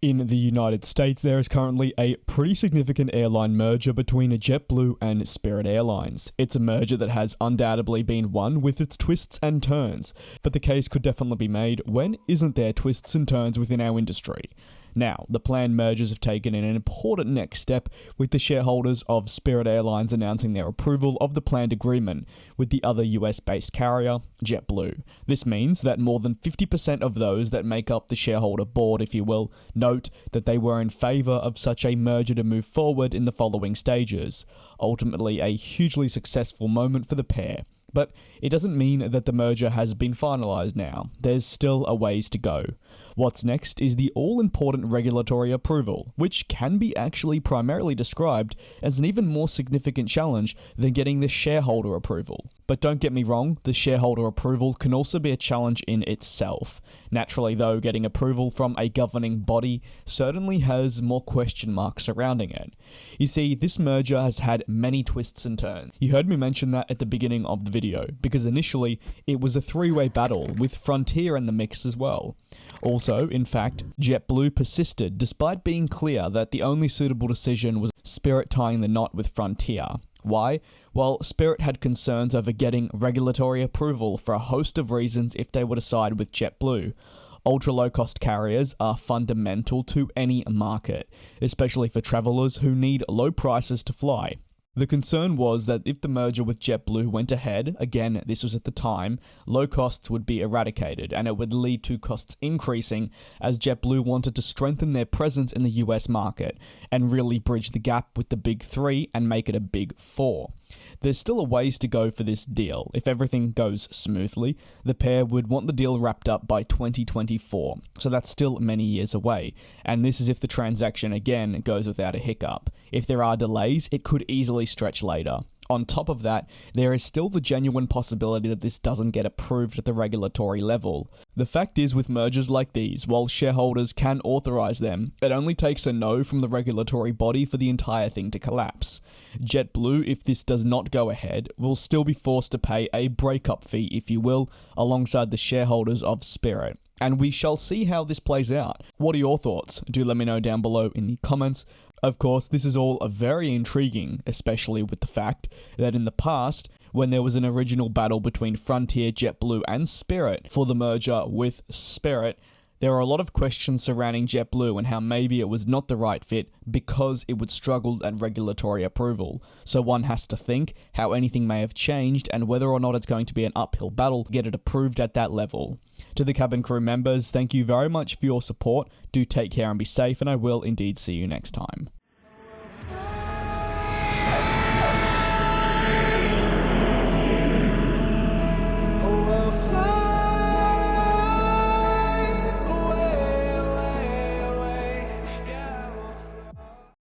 In the United States, there is currently a pretty significant airline merger between JetBlue and Spirit Airlines. It's a merger that has undoubtedly been won with its twists and turns, but the case could definitely be made when isn't there twists and turns within our industry. Now, the planned mergers have taken an important next step, with the shareholders of Spirit Airlines announcing their approval of the planned agreement with the other US-based carrier, JetBlue. This means that more than 50% of those that make up the shareholder board, if you will, note that they were in favour of such a merger to move forward in the following stages. Ultimately, a hugely successful moment for the pair. But it doesn't mean that the merger has been finalised now. There's still a ways to go. What's next is the all-important regulatory approval, which can be actually primarily described as an even more significant challenge than getting the shareholder approval. But don't get me wrong, the shareholder approval can also be a challenge in itself. Naturally though, getting approval from a governing body certainly has more question marks surrounding it. You see, this merger has had many twists and turns. You heard me mention that at the beginning of the video, because initially it was a three-way battle with Frontier in the mix as well. Also, in fact, JetBlue persisted despite being clear that the only suitable decision was Spirit tying the knot with Frontier. Why? Well, Spirit had concerns over getting regulatory approval for a host of reasons if they were to side with JetBlue. Ultra-low-cost carriers are fundamental to any market, especially for travellers who need low prices to fly. The concern was that if the merger with JetBlue went ahead, again, this was at the time, low costs would be eradicated and it would lead to costs increasing as JetBlue wanted to strengthen their presence in the US market and really bridge the gap with the big three and make it a big four. There's still a ways to go for this deal. If everything goes smoothly, the pair would want the deal wrapped up by 2024, so that's still many years away, and this is if the transaction again goes without a hiccup. If there are delays, it could easily stretch later. On top of that, there is still the genuine possibility that this doesn't get approved at the regulatory level. The fact is, with mergers like these, while shareholders can authorise them, it only takes a no from the regulatory body for the entire thing to collapse. JetBlue, if this does not go ahead, will still be forced to pay a breakup fee, if you will, alongside the shareholders of Spirit. And we shall see how this plays out. What are your thoughts? Do let me know down below in the comments. Of course, this is all very intriguing, especially with the fact that in the past, when there was an original battle between Frontier, JetBlue and Spirit for the merger with Spirit, there are a lot of questions surrounding JetBlue and how maybe it was not the right fit because it would struggle at regulatory approval. So one has to think how anything may have changed and whether or not it's going to be an uphill battle to get it approved at that level. To the cabin crew members, thank you very much for your support. Do take care and be safe, and I will indeed see you next time.